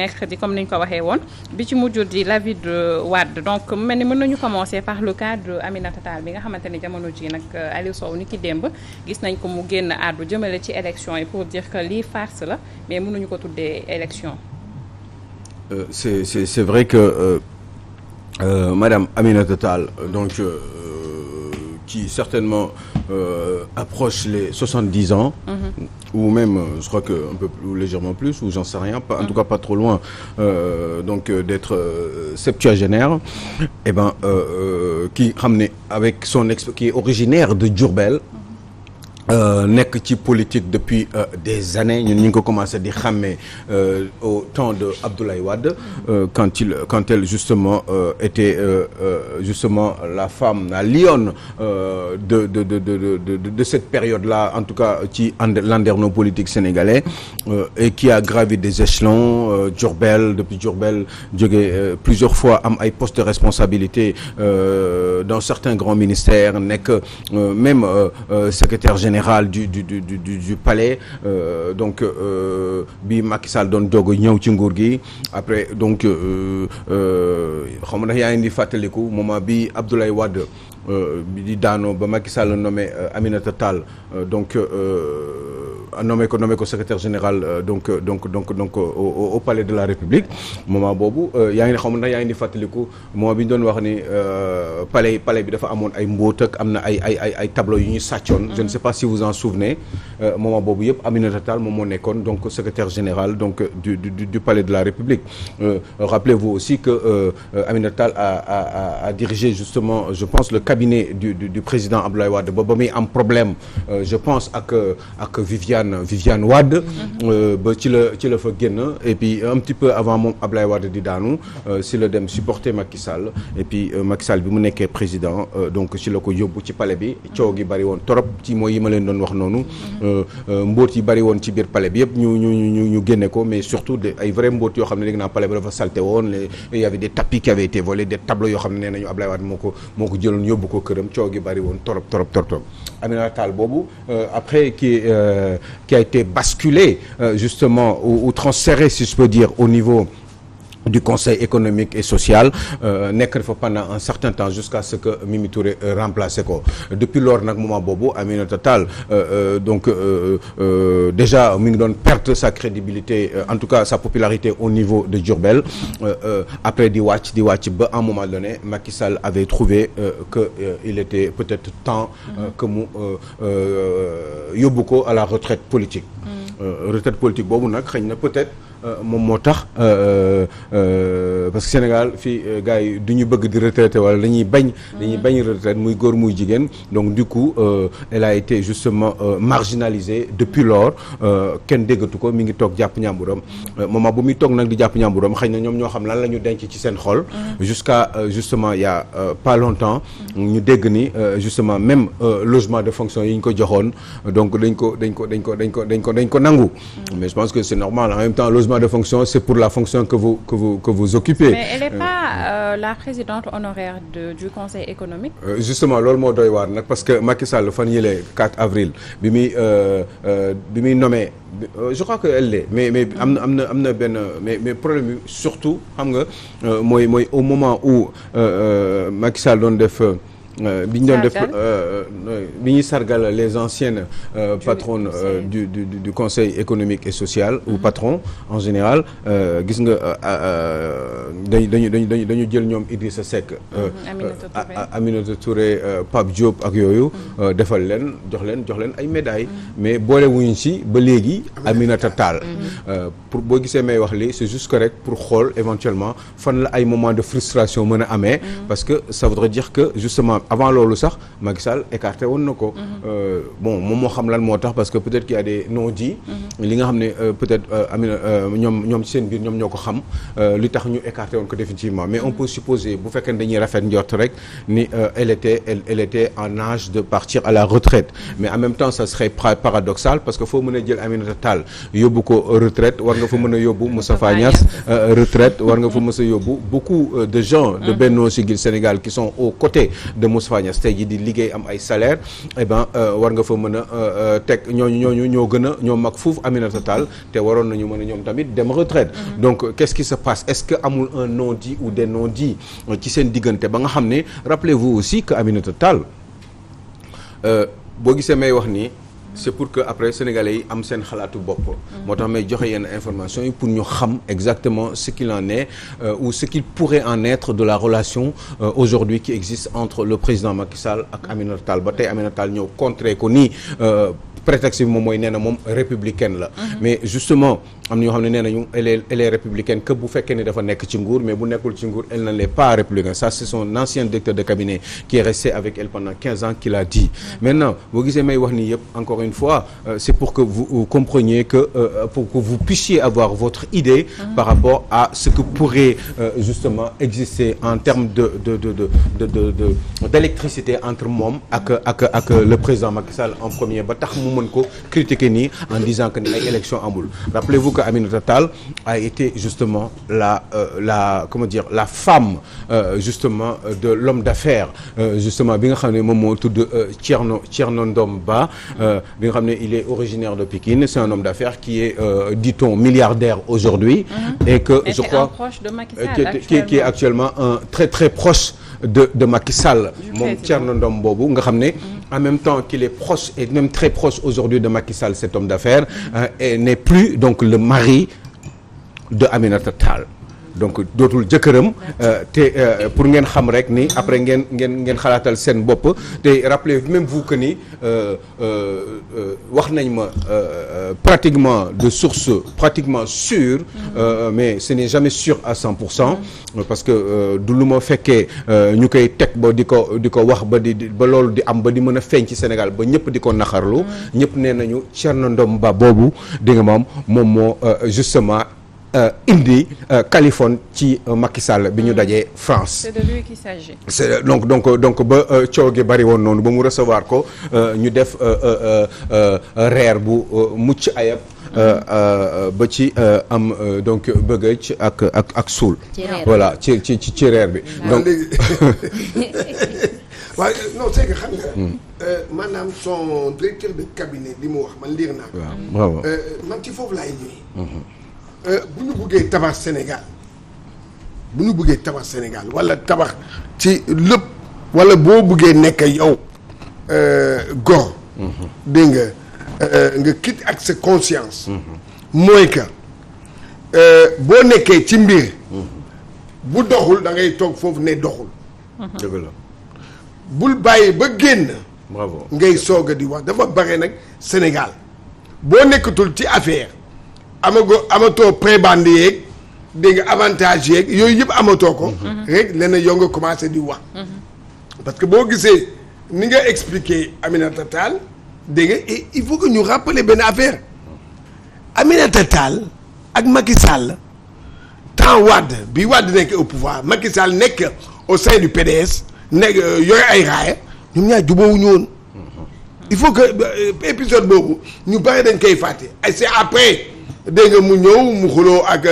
mercredi comme ni ñu ko waxee woon bi ci mujj di l'avis de Wade donc mu mel ni mën nañu commencer par le cas de Aminata Tall bi nga xamante ni jamono ji nag Aliou Sow ni ki démb gis nañ ko mu génn àddu jëmale ci élection yi pour dire que lii farce la mais mënuñu ko tuddee élection. C'est vrai que Madame Aminata Tall donc qui certainement approche les 70 ans ou même je crois que un peu plus légèrement plus ou j'en sais rien pas, en tout cas pas trop loin donc d'être septuagénaire et ben qui xam ne avec son qui est originaire de Diourbel nekk ci politique depuis des années ñun ñu ngi ko commencé di xàmmee au temps de Abdoulaye Wade quand elle justement était justement la femme la lionne de cette période-là en tout cas ci landerneau politique sénégalais et qui a gravi des échelons Diourbel depuis Diourbel jóge plusieurs fois am ay postes de responsabilité dans certains grands ministères nekk même secrétaire général du palais donc bi Macky Sall doon doog a ñëw ci nguur gi après donc xam nga yaa ngi di fàttaliku moment bi Abdoulaye Wade bi di daanoo ba Macky Sall nommé Aminata Tall donc nommé ko secrétaire général donc au palais de la République moment boobu yaa ngi xam nga yaa ngi di fàttaliku moment bi ñu doon wax ni palais bi dafa amoon ay mbóot ak am na ay tableaux yu ñu sàccoon. Je ne sais pas si vous en souvenez moment boobu yëpp Aminata Tall moom moo nekkoon donc secrétaire général donc du palais de la République. Rappelez-vous aussi que Aminata Tall a dirigé justement je pense le cabinet du président Abdoulaye Wade ba muy am problème je pense ak Viviane Wade ba ci la fa génn et puis un petit peu avant moom Abdoulaye Wade di daanu si la dem supporter Macky Sall et puis Macky Sall bi mu nekkee président donc ci la ko yóbbu ci palais bi coow gi bari woon trop ci mooy yi ma leen doon wax noonu mbóot yi bari woon ci biir palais bi yëpp ñu génne ko mais surtout ay vrai mbóot yoo xam ne léegi naa palais bi dafa salté woon il y avait des tapis qui avaient été volés des tableaux yoo xam ne nee nañu Abdoulaye Wade moo ko jëloon yóbbu ko këram coow gi bari woon trop Aminata Tall boobu après qui a été basculé justement ou transféré si je peux dire au niveau du Conseil économique et social nekk fa pendant un certain temps jusqu'à ce que Mimi Touré remplacé ko depuis lors nag moment boobu Aminata Tall donc déjà mi ngi doon perdre sa crédibilité en tout cas sa popularité au niveau de Diourbel après di wàcc ba à un moment donné Macky Sall avait trouvé que il était peut-être temps que mu yóbbu ko à la retraite politique retraite politique boobu nag xëy na peut-être moom moo tax parce que Sénégal fii gars yi du ñu bëgg di retraité wala dañuy bañ retraite muy góor muy jigéen donc du coup elle a été justement marginalisée depuis lors kenn déggatu ko mi ngi toog jàpp ñàmburam moment bu muy toog nag di jàpp ñàmburam xëy na ñoom ñoo xam lan la ñu denc ci seen xol jusqu'à justement il y a pas longtemps ñu dégg ni justement même logement de fonction yi ñu ko joxoon donc dañ ko nangu mais je pense que c'est normal en même temps logement de fonction c'est pour la fonction que vous occupez. Mais elle n'est pas la présidente honoraire du Conseil économique. Justement loolu moo doy waar nag parce que Macky Sall fan yële 4 avril bi muy nommé je crois que elle l'est mais am na benn mais problème bi surtout xam nga mooy au moment où Macky Sall doon def. bi ñu doon def bi ñuy sargal les anciennes patronnes du Conseil économique et social ou patron en général gis nga dañu jël ñoom Idrissa Seck Aminata Touré Pape Diop ak yooyu defal leen jox leen ay médailles mais boole wuñ ci ba léegi Aminata Tall pour boo gisee may wax lii c'est juste correct pour xool éventuellement fan la ay moments de frustration mën a amee parce que ça voudrait dire que justement avant loolu sax Macky Sall écarté woon na ko bon moom moo xam lan moo tax parce que peut-être qu'il y a des non-dits li nga xam ne peut-être ñoom ci seen biir ñoom ñoo ko xam li tax ñu écarté woon ko définitivement mais on peut supposer bu fekkee ne dañuy rafet njort rek ni elle était en âge de partir à la retraite mais en même temps ça serait paradoxal parce que foo mën a jël Aminata Tall yóbbu ko retraite war nga fa mën a yóbbu Moustapha Niasse retraite war nga fa mën a yóbbu beaucoup de gens de Benno Siggil Sénégal qui sont aux côtés de Moustapha Niasse tey jii di liggéey am ay salaire eh ben war nga fa mën a teg ñooñu ñoo gën a ñoo mag fuuf Aminata Tall te waroon nañu mën a ñoom tamit dem retraite donc qu'est-ce qui se passe est-ce que amul un non-dit ou des non-dits ci seen diggante ba nga xam ne rappelez-vous aussi que Aminata Tall boo gisee may wax nii c'est pour que après sénégalais yi am seen xalaatu bopp moo tax may joxe yenn information yi pour ñu xam exactement ce qu'il en est ou ce qu'il pourrait en être de la relation aujourd'hui qui existe entre le président Macky Sall ak Aminata Tall ba tey Aminata Tall ñëw contrer ko nii prétexte bi moom mooy nee na moom républicaine la mais justement am na ñoo xam ne nee nañu elle est républicaine que bu fekkee ne dafa nekk ci nguur mais bu nekkul ci nguur elle ne l'est pas républicaine ça c'est son ancien directeur de cabinet qui est resté avec elle pendant 15 ans qui l'a dit maintenant boo gisee may wax nii yëpp encore une fois c'est pour que vous compreniez que pour que vous puissiez avoir votre idée par rapport à ce que pourrait justement exister en termes d'électricité entre moom ak le président Macky Sall en premier ba tax mu mën ko critiquer nii en disant que ni ay élection amul rappelez-vous que Aminata Tall a été justement la femme justement de l'homme d'affaires justement bi nga xam ne moom moo tudd Thierno Ndom Ba bi nga xam ne il est originaire de Pikine c'est un homme d'affaires qui est dit-on milliardaire aujourd'hui et que je crois qui est actuellement un très très proche de Macky Sall moom Thierno Ndom boobu nga xam ne en même temps qu'il est proche et même très proche aujourd'hui de Macky Sall cet homme d'affaires et n'est plus donc le mari de Aminata Tall donc dootul jëkkëram te pour ngeen xam rek ni après ngeen xalaatal seen bopp te rappelez même vous que ni wax nañ ma pratiquement de source pratiquement sûre mais ce n'est jamais sûr à 100% parce que du lu ma fekkee ñu koy teg ba di ko wax ba loolu di am ba di mën a feeñ ci Sénégal ba ñëpp di ko naxarlu ñëpp nee nañu Thierno Ndom Ba boobu di nga moom moo justement indi Californie ci Macky Sall bi ñu dajee France. C'est de lui qu'il s'agit. C'est donc ba coow gi bari woon noonu ba mu recevoir ko ñu def reer bu mucc ayab ba ci am donc bëggëj ak suul. voilà ci reer bi. donc waaw non c'est que xam nga. maanaam son directeur de cabinet li mu wax man liir naa ko. waaw bravo. man ci foofu laay ñëwee. bu ñu buggee tabax Sénégal wala tabax ci lépp wala boo buggee nekk yow góor dégg nga quitte ak sa conscience mooy que boo nekkee ci mbir bu doxul da ngay toog foofu ne doxul dëgg la bul bàyyi ba génn bravo ngay soog a di wax dafa bare nag Sénégal boo nekkatul ci affaire amatoo prébande yeeg dégg nga avantage yeeg yooyu yëpp amatoo ko rek leneen yow nga commencé di wax parce que boo gisee ni nga expliquer Aminata Tall dégg nga et il faut que ñu rappeler benn affaire Aminata Tall ak Macky Sall temps Wade bi Wade nekk au pouvoir Macky Sall nekk au sein du PDS nekk yooyu ay raaya ñoom ñaar jubóowuñu woon il faut que épisode boobu ñu bari dañ koy fàtte et c'est après dégg nga mu ñëw mu xuloo ak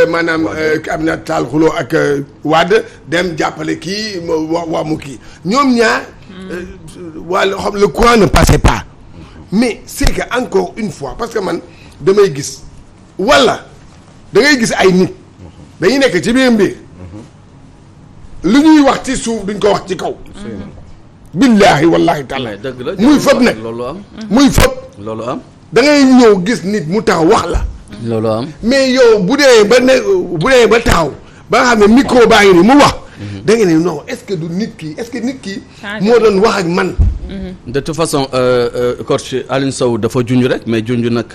maanaam Aminata Tall xuloo ak Wade dem jàppale kii waa mu kii ñoom ñaar wala xam le courant ne passait pas mais c'est que encore une fois parce que man damay gis wala da ngay gis ay nit dañuy nekk ci biir mbir lu ñuy wax ci suuf duñ ko wax ci kaw billaahi wallaahi taala muy fëpp nag loolu am muy fëpp loolu am da ngay ñëw gis nit mu taxaw wax la loolu am mais yow bu dee ba taxaw ba nga xam ne micro baa ngi ni mu wax da nga ne non est-ce que nit ki moo doon wax ak man de toute façon coach Alioune Sow dafa junj rek mais junj nag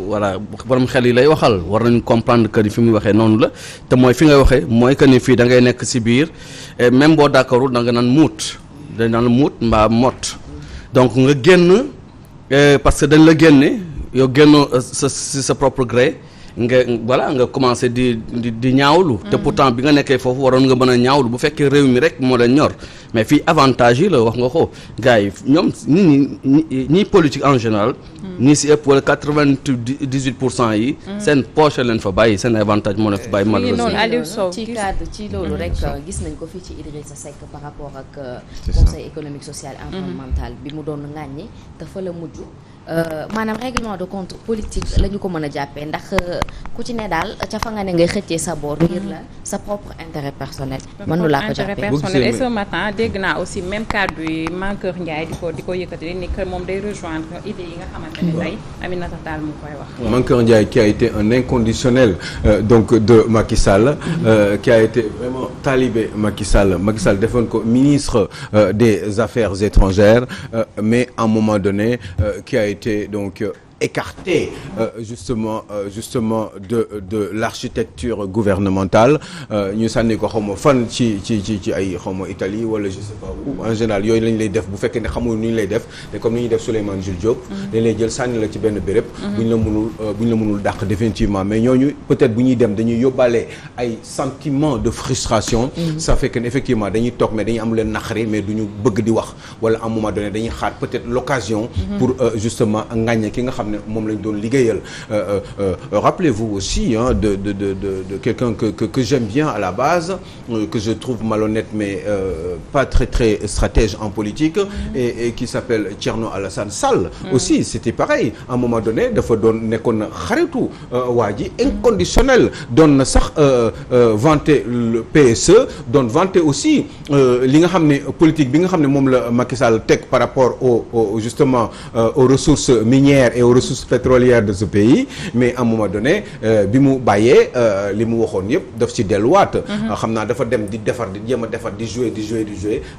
voilà borom xel yi lay waxal war nañu comprendre que ni fi muy waxee noonu la te mooy fi ngay waxee mooy que ni fii da ngay nekk si biir même boo d'accordul da nga naan muut dañ naan muut mbaa mot donc nga génn parce que dañ la génne yow génnoo si sa propre gré nga commencé di ñaawlu. te pourtant bi nga nekkee foofu waroon nga mën a ñaawlu bu fekkee réew mi rek moo leen ñor mais fii avantage yi la wax nga ko gars yi ñoom ñi politique en général. ñii si ëpp wala 98% yi. seen poche leen fa bàyyi seen avantage moo leen fa bàyyi. malheureusement ci cadre ci loolu rek gis nañ ko fii ci Idrissa Seck par rapport ak conseil économique social et environnemental bi mu doon ŋàññi dafa la mujj maanaam règlement de compte politique la ñu ko mën a jàppee ndax ku ci ne daal ca fa nga ne ngay xëccee sa boor ngir la sa propre intérêt personnel mën nu laa ko jàppee. Et ce matin dégg naa aussi même cadre yi Mankeur Ndiaye di ko yëkkati ni que moom day rejoindre idée yi nga xamante ne tey Aminata Tall mu koy wax. Mankeur Ndiaye qui a été un inconditionnel donc de Macky Sall qui a été vraiment talibé Macky Sall defoon ko ministre des Affaires étrangères mais à un moment donné qui a été donc écarté justement de l'architecture gouvernementale ñu sànni ko xaw ma fan ci ay xaw ma Italie wala je sais pas où en général yooyu lañ lay def bu fekkee ne xamul nu ñu lay def te comme ni ñuy def Souleymane Jules Diop dañ lay jël sànni la ci benn béréb bu ñu la mënul dàq définitivement mais ñooñu peut-être bu ñuy dem dañuy yóbbaale ay sentiment de frustration ça fait que effectivement dañuy toog mais dañuy am leen naqari mais duñu bëgg di wax wala à un moment donné dañuy xaar peut-être l'occasion pour justement ngàññe ki nga xam ne moom lañ doon liggéeyal rappelez-vous aussi de quelqu'un que j'aime bien à la base que je trouve malhonnête mais pas très stratège en politique et qui s'appelle Thierno Alassane Sall aussi c'était pareil à un moment donné dafa doon nekkoon na xaritu waa ji inconditionnel doon na sax vanter le PSE doon vanter aussi li nga xam ne politique bi nga xam ne moom la Macky Sall teg par rapport au justement aux ressources minières et aux ressources pétrolières de ce pays mais à un moment donné bi mu bàyyee li mu waxoon yëpp daf ci delluwaat xam naa dafa dem di defar di jéem a defar di jouer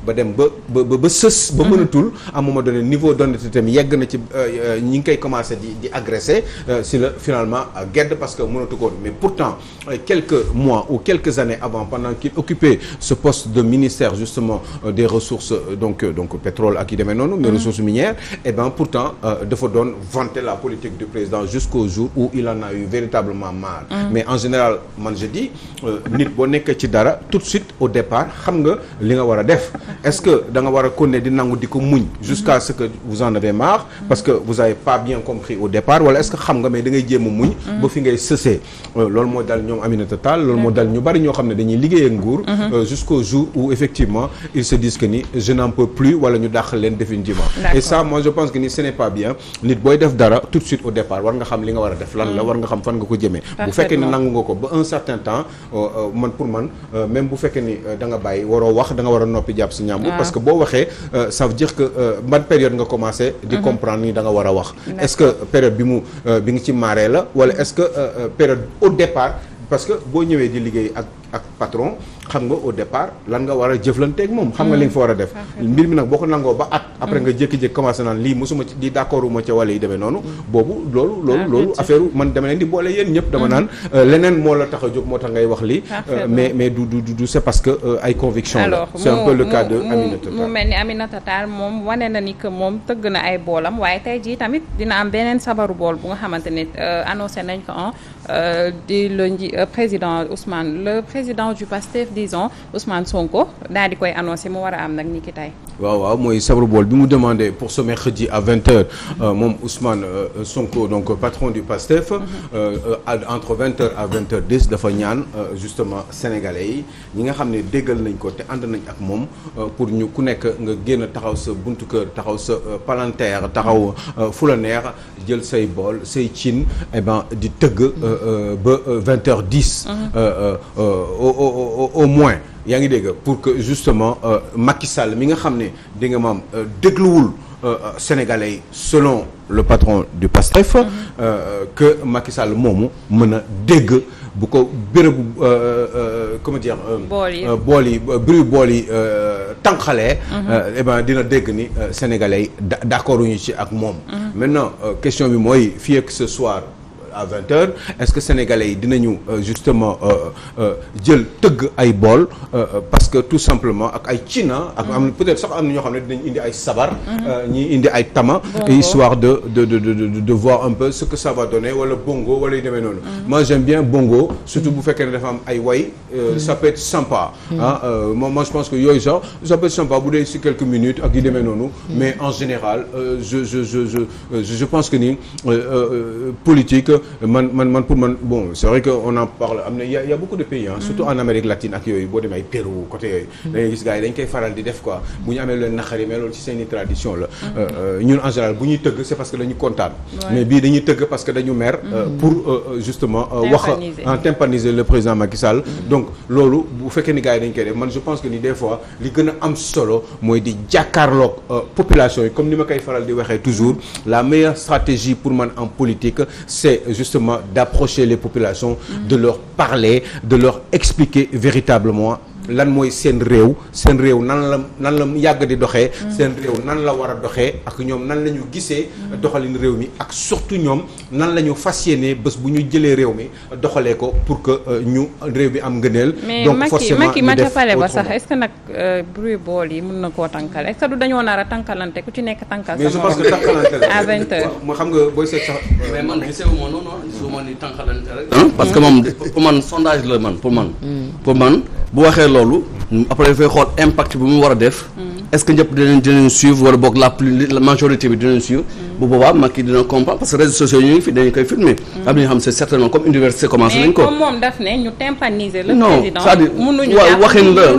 ba dem ba sës ba mënatul à un moment donné niveau d'honnêteté tam yegg na ci ñi ngi koy commencer di agresser si la finalement gedd parce que mënatu ko mais pourtant quelques mois ou quelques années avant pendant qu'il occupait ce poste de ministère justement des ressources donc pétrole ak yi demee noonu mais ressources minières et ben pourtant dafa doon vanter la politique du président jusqu'au jour où il en a eu véritablement marre mais en général man je dis nit boo nekkee ci dara tout de suite au départ xam nga li nga war a def est-ce que da nga war a continuer di nangu di ko muñ jusqu'à ce que vous en avez marre parce que vous avez pas bien compris au départ wala est-ce que xam nga mais da ngay jéem a muñ ba fi ngay sësee loolu moo dal ñoom Aminata Tall loolu moo dal ñu bari ñoo xam ne dañuy liggéey ak nguur jusqu'au jour où effectivement ils se disent que ni je n'en peux plus wala ñu dàq leen définitivement et ça moi je pense que ni ce n'est pas bien nit booy def dara tout de suite au départ war nga xam li nga war a def lan la war nga xam fan nga ko jëmee bu fekkee ni nangu nga ko ba un certain temps pour man même bu fekkee ni da nga bàyyi waroo wax da nga war a noppi jàpp si ñàmbur parce que boo waxee ça veut dire que ban période nga commencé di comprendre ni da nga war a wax est-ce que période bi nga ci maaree la wala est-ce que période au départ parce que boo ñëwee di liggéey ak patron xam nga au départ lan nga war a jëflanteeg moom xam nga li nga fa war a def mbir mi nag boo ko nangoo ba at après nga jékki-jékki commencé naan lii mosuma ci di d'accorduma ca wala yi demee noonu boobu loolu affaire man dama leen di boole yéen ñëpp dama naan leneen moo la tax a jóg moo tax ngay wax lii mais du c'est parce que ay conviction la c'est un peu le cas de Aminata Tall mu mel ni Aminata Tall moom wane na ni que moom tëgg na ay boolam waaye tey jii tamit dina am beneen sabaru bool bu nga xamante ne annoncé nañ ko di le président le président du PASTEF disons Ousmane Sonko daal di koy annoncé mu war a am nag ni ki tey waaw mooy sabaru bool bi mu demandé pour ce mercredi à 20h moom Ousmane Sonko donc patron du PASTEF entre 20h à 20h10 dafa ñaan justement sénégalais yi ñi nga xam ne déggal nañ ko te ànd nañ ak moom pour ñu ku nekk nga génn taxaw sa buntu kër taxaw sa palanteer taxaw fu la neex jël say bool say cin et ben di tëgg ba 20h10 au moins yaa ngi dégg pour que justement Macky Sall mi nga xam ne di nga maam dégluwul sénégalais yi selon le patron du PASTEF que Macky Sall moomu mën a dégg bu ko bérébu comment dire bool yi tànqalee eh ben dina dégg ni sénégalais yi d'accord uñu ci ak moom maintenant question bi mooy fii ak ce soir à 20h est-ce que sénégalais yi dinañu justement jël tëgg ay bool parce que tout simplement ak ay cina ak am peut-être sax am na ñoo xam ne dinañ indi ay sabar ñi indi ay tama histoire de voir un peu ce que ça va donner wala bongo wala yu demee noonu moi j'aime bien bongo surtout bu fekkee ne dafa am ay way ça peut être sympa moi je pense que yooyu sax ça peut être sympa bu dee si quelques minutes ak yu demee noonu mais en général je pense que ni politique man pour man bon c'est vrai que on en parle am na y a beaucoup de pays surtout en Amérique latine ak yooyu boo demee ay Pérou côté yooyu da ngay gis gars yi dañ koy faral di def quoi bu ñu amee leen naqari mais loolu ci seeni tradition la ñun en général bu ñuy tëgg c'est parce que dañu kontaan mais bii dañuy tëgg parce que dañu mer pour justement wax tympaniser le président Macky Sall donc loolu bu fekkee ni gars yi dañ koy def man je pense que ni des fois li gën a am solo mooy di jàkkaarloog population yi comme ni ma koy faral di waxee toujours la meilleure stratégie pour man en politique c'est justement d'approcher les populations de leur parler de leur expliquer véritablement lan mooy seen réew nan la yàgg di doxee seen réew nan la war a doxee ak ñoom nan la ñu gisee doxalin réew mi ak surtout ñoom nan la ñu fas yéenee bés bu ñu jëlee réew mi doxalee ko pour que ñu réew mi am ngëneel donc forcément Macky ma ca pale ba sax est-ce que nag bruit bool yi mën na koo tànkal est-ce que du dañoo nar a tànkalante ku ci nekk tànkal mais je pense que tànkalante la à 20h moo xam nga booy seet sax mais man gisewuma noonu gisuma ni tànkalante rek parce que moom pour man sondage la man pour man bu waxee loolu après dafay xool impact bi mu war a def est-ce que ñëpp dinañ suivre wala boog la majorité bi dinañ suivre bu boobaa Macky dina comprendre parce que réseaux sociaux yi ñu ngi fi dañu koy filmer am na ñoo xam c'est certainement comme université commencé nañ ko mais comme moom daf ne ñu tympaniser le non président c'est-à-dire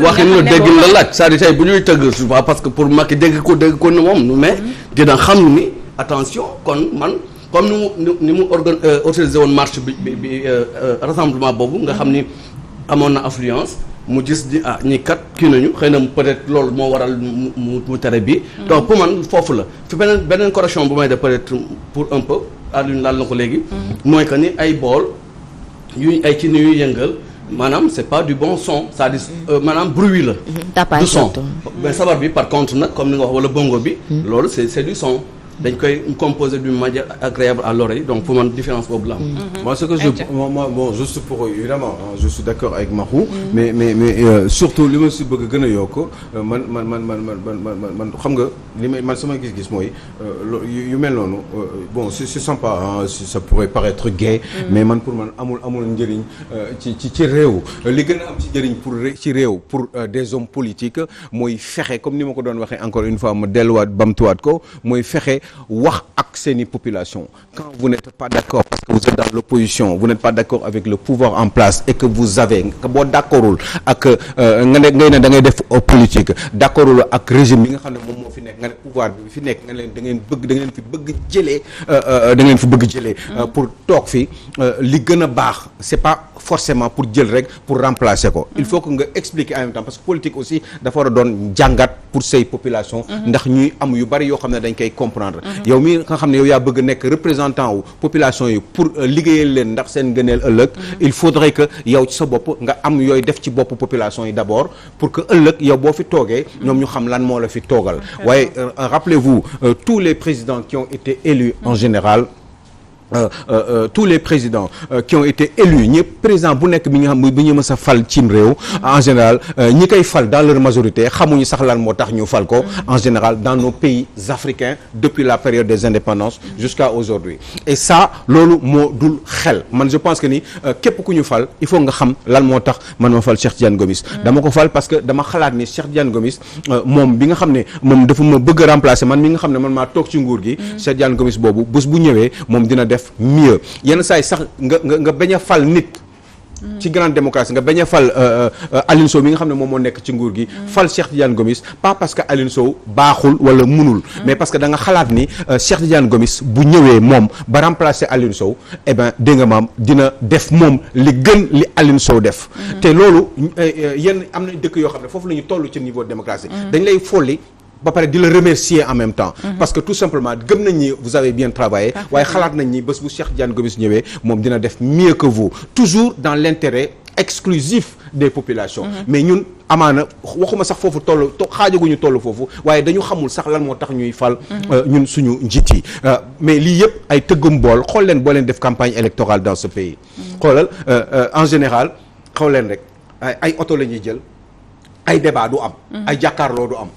waxin la déggin la laaj c'est-à-dire tey bu ñuy tëgg souvent parce que pour Macky dégg ko ne moom mais dina xam ni attention kon man comme ni mu organisé woon marche bi rassemblement boobu nga xam ni amoon na affluence mu gis ni ñi kat kii nañu xëy na peut-être loolu moo waral mu tere bi donc pour man foofu la fi beneen correction bu may def peut-être pour un peu Alioune laal na ko léegi mooy que ni ay bool ay ci ni yuy yëngal maanaam c'est pas du bon son c'est-à-dire maanaam bruit la du son mais sabar bi par contre nag comme ni nga wax wala bongo bi loolu c'est du son dañ koy composer d'une manière agréable à l'oreille donc pour man différence boobu la am. moi ce que moi bon juste pour évidemment je suis d'accord avec Mahou mais surtout li ma si bëgg gën a yokk man xam nga li may man sama gis-gis mooy yu mel noonu bon c'est sympa ça pourrait paraître gai mais man pour man amul njëriñ ci réew li gën a am ci njëriñ ci réew pour des hommes politiques mooy fexe comme ni ma ko doon waxee encore une fois ma delluwaat bamtuwaat ko mooy fexe wax ak seeni population quand vous n'êtes pas d'accord parce que vous êtes dans l'opposition vous n'êtes pas d'accord avec le pouvoir en place et que vous avez boo d'accordul ak ngay ne da ngay def politique d'accordul ak régime bi nga xam ne moom moo fi nekk nga ne pouvoir bi fi nekk nga leen da ngeen fi bëgg jëlee pour toog fi li gën a baax c'est pas forcément pour jël rek pour remplacer ko il faut que nga expliquer en même temps parce que politique aussi dafa war a doon jàngat pour say population ndax ñuy am yu bari yoo xam ne dañ koy comprendre yow mi nga xam ne yow yaa bëgg nekk représentant wu population yi pour liggéeyal leen ndax seen gëneel ëllëg il faudrait que yow ci sa bopp nga am yooyu def ci bopp population yi d'abord pour que ëllëg yow boo fi toogee ñoom ñu xam lan moo la fi toogal waaye rappelez-vous tous les présidents qui ont été élus en général tous les présidents qui ont été élus ñëpp président bu nekk bi nga xam bi ñu mës a fal cim réew en général ñi koy fal dans leur majorité xamuñu sax lan moo tax ñu fal ko en général dans nos pays africains depuis la période des indépendances jusqu'à aujourd'hui et ça loolu moo dul xel man je pense que ni képp ku ñu fal il faut nga xam lan moo tax man ma fal Cheikh Tidiane Gomis dama ko fal parce que dama xalaat ni Cheikh Tidiane Gomis moom bi nga xam ne moom dafa ma bëgg a remplacer man mi nga xam ne man maa toog ci nguur gi Cheikh Tidiane Gomis boobu bés bu ñëwee moom dina def mieux yenn saa yi sax nga bañ a fal nit ci grande démocratie nga bañ a fal Aline Sow mi nga xam ne moom moo nekk ci nguur gi fal Cheikh Tidiane Gomis pas parce que Aline Sow baaxul wala munul mais parce que da nga xalaat ni Cheikh Tidiane Gomis bu ñëwee moom ba remplacer Aline Sow eh ben dégg nga maam dina def moom li gën li Aline Sow def te loolu yenn am na dëkk yoo xam ne foofu la ñu toll ci niveau de démocratie dañ lay folli ba pare di la remercier en même temps parce que tout simplement gëm nañ ni vous avez bien travaillé waaye xalaat nañ ni bés bu Cheikh Tidiane Gomis ñëwee moom dina def mieux que vous toujours dans l'intérêt exclusif des populations mais ñun amaana waxuma sax foofu xaajaguñu toll foofu waaye dañu xamul sax lan moo tax ñuy fal ñun suñu njiit yi mais lii yëpp ay tëggum bool xool leen boo leen def campagne électorale dans ce pays xoolal en général xool leen rek ay oto la ñuy jël ay débat du am ay jàkkaarloo du am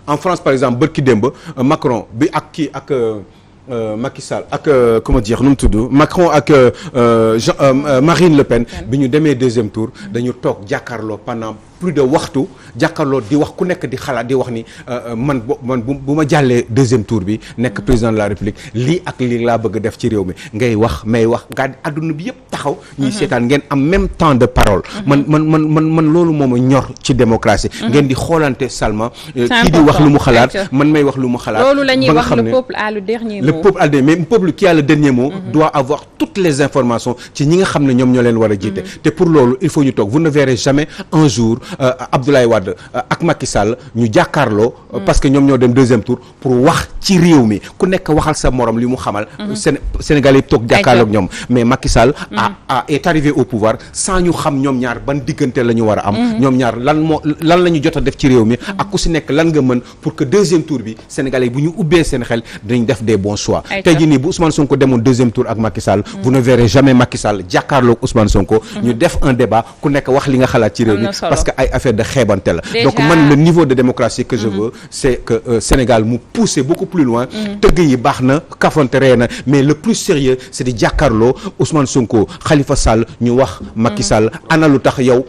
en France par exemple bërki démb Macron bi ak kii ak Macky Sall ak comment dire nu mu tudd Macron ak Marine Le Pen bi ñu demee deuxième tour dañu toog jàkkaarloo pendant plus de waxtu jàkkaarloo di wax ku nekk di xalaat di wax ni man bu ma jàllee deuxième tour bi nekk président de la République lii ak lii laa bëgg def ci réew mi ngay wax may wax nga adduna bi yëpp taxaw ñuy seetaan ngeen am même temps de parole man loolu moom a ñor ci démocratie ngeen di xoolante seulement kii di wax lu mu xalaat man may wax lu mu xalaat loolu la ñuy wax le peuple a le dernier mot. Le peuple a le dernier mot, mais le peuple qui a le dernier mot doit avoir toutes les informations ci ñi nga xam ne ñoom ñoo leen war a jiite te pour loolu il faut ñu toog vous ne verrez jamais un jour Abdoulaye Wade ak Macky Sall ñu jàkkaarloo parce que ñoom ñoo dem deuxième tour pour wax ci réew mi ku nekk waxal sa morom li mu xamal Sénégal yi toog jàkkaarloo ak ñoom mais Macky Sall est arrivé au pouvoir sans ñu xam ñoom ñaar ban diggante la ñu war a am ñoom ñaar lan la ñu jot a def ci réew mi ak ku si nekk lan nga mën pour que deuxième tour bi Sénégalais yi bu ñu ubbee seen xel dinañ def des bons choix tey jii nii bu Ousmane Sonko demoon deuxième tour ak Macky Sall vous ne verrez jamais Macky Sall jàkkaarloo ak Ousmane Sonko ñu def un débat ku nekk wax li nga xalaat ci réew mi parce que ay affaire de xeebante la donc man le niveau de démocratie que je veux c'est que Sénégal mu pousser beaucoup plus loin tëgg yi baax na kafante ree na mais le plus sérieux c'est di jàkkaarloo Ousmane Sonko Khalifa Sall ñu wax Macky Sall ana lu tax yow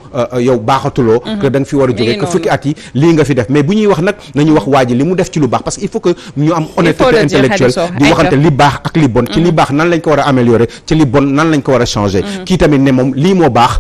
baaxatuloo que da nga fi war a jógee que fukki at yi lii nga fi def mais bu ñuy wax nag nañu wax waa ji li mu def ci lu baax parce que il faut que ñu am honnêteté intellectuelle di waxante li baax ak li bon ci li baax nan lañ ko war a améliorer ci li bon nan lañ ko war a changer kii tamit ne moom lii moo baax